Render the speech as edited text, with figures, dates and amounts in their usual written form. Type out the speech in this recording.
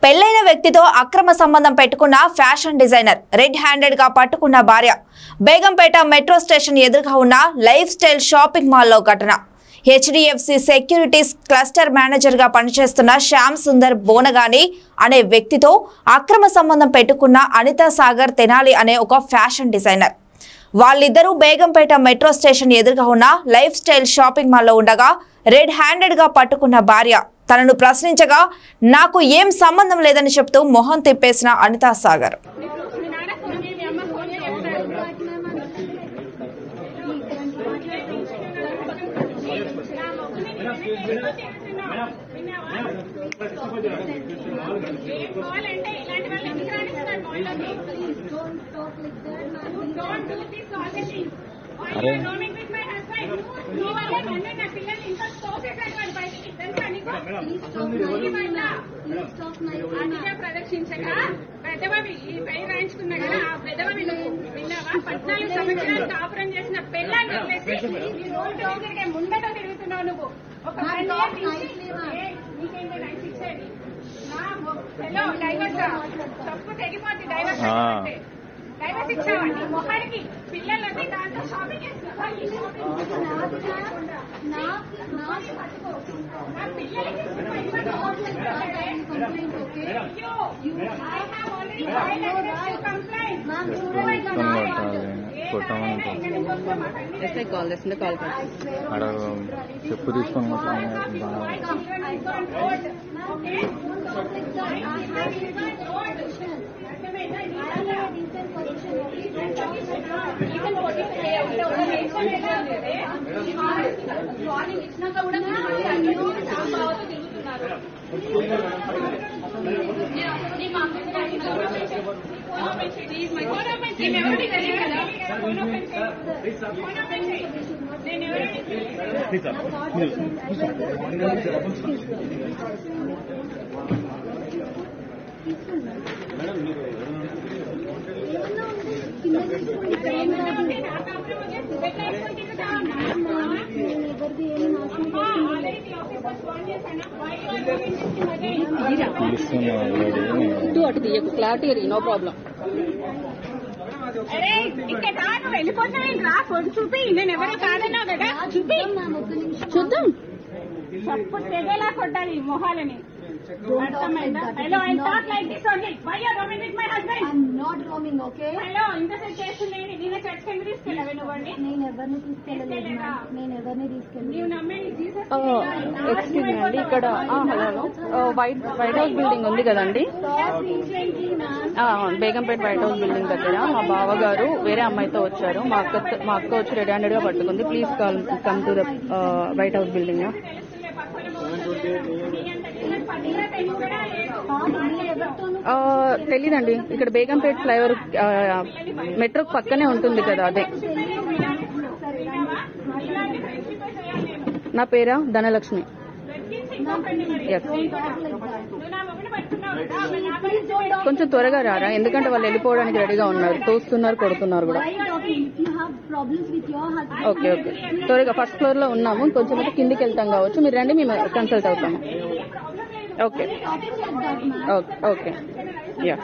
పెళ్లైన వ్యక్తితో అక్రమ సంబంధం పెట్టుకున్న ఫ్యాషన్ డిజైనర్ రెడ్ హ్యాండెడ్ గా పట్టుకున్న భార్య. బేగంపేట మెట్రో స్టేషన్ ఎదురుగా ఉన్న లైఫ్ స్టైల్ షాపింగ్ మాల్లో ఘటన. హెచ్డిఎఫ్సి సెక్యూరిటీస్ క్లస్టర్ మేనేజర్ గా పనిచేస్తున్న శ్యామ్ సుందర్ బోనగాని అనే వ్యక్తితో అక్రమ సంబంధం పెట్టుకున్న అనితా సాగర్ తెనాలి అనే ఒక ఫ్యాషన్ డిజైనర్. వాళ్ళిద్దరూ బేగంపేట మెట్రో స్టేషన్ ఎదురుగా ఉన్న లైఫ్ స్టైల్ షాపింగ్ మాల్లో ఉండగా రెడ్ హ్యాండెడ్ గా పట్టుకున్న భార్య తనను ప్రశ్నించగా నాకు ఏం సంబంధం లేదని చెప్తూ మొహం తిప్పేసిన అనితా సాగర్. ప్రదర్శించగా పెద్దవావి ఈ పై రాయించుకున్నా కదా ఆ పెద్దవావి విన్నావా 14 సంవత్సరాలు కాపురం చేసిన పెళ్ళాన్ని వదిలేసి ఈ రోడ్డు ముందట తిరుగుతున్నావు నువ్వు. ఒక నీకేంటి రైట్స్ ఇచ్చేది నా డైవర్స్ తప్పు తెగిపోతుంది. డైవర్స్ ఇచ్చావండి మొహానికి పిల్లలకి దాంట్లో షాపింగ్ చెప్పు తీసుకొని క్లారిటీ నో ప్రాబ్లం. అరే ఇక్కడ నువ్వు వెళ్ళిపోతావేం రా ఫోటో చూపి నేను ఎవరో కాదన్నావు కదా చూపి చూద్దాం. తప్పు తెగేలా కొట్టాలి మొహాలని. Hello I talk like this only why you are roaming with my husband. I am not roaming. Okay hello ఇంతసేపు చేస్తుండేది నేను చర్చ్ కింద తీసుకెళ్ళావే నువ్వండి. నేను ఎవరిని తీసుకెళ్ళలేదు. నేను ఎవరిని తీసుకెళ్ళలేదు. నీవు నమ్మేది జీసస్. ఎక్స్క్యూజ్ మీ అండి, ఇక్కడ హలో వైట్ హౌస్ బిల్డింగ్ ఉంది కదండి, బేగంపేట వైట్ హౌస్ బిల్డింగ్ దగ్గర మా బావగారు వేరే అమ్మాయితో వచ్చారు. మా అక్క వచ్చి రెడ్ హ్యాండెడ్ గా పట్టుకుంది. Please come to the white house building. తెలీదండి, ఇక్కడ బేగంపేట ఫ్లైఓవర్ మెట్రో పక్కనే ఉంటుంది కదా, అదే. నా పేరా ధనలక్ష్మి. కొంచెం త్వరగా రారా, ఎందుకంటే వాళ్ళు వెళ్ళిపోవడానికి రెడీగా ఉన్నారు, తోస్తున్నారు, కొడుతున్నారు కూడా. ఓకే ఓకే, త్వరగా ఫస్ట్ ఫ్లోర్ లో ఉన్నాము, కొంచెం అయితే కిందికి వెళ్తాం కావచ్చు. మీరు రండి, మేము కన్సల్ట్ అవుతాము. Okay okay yeah.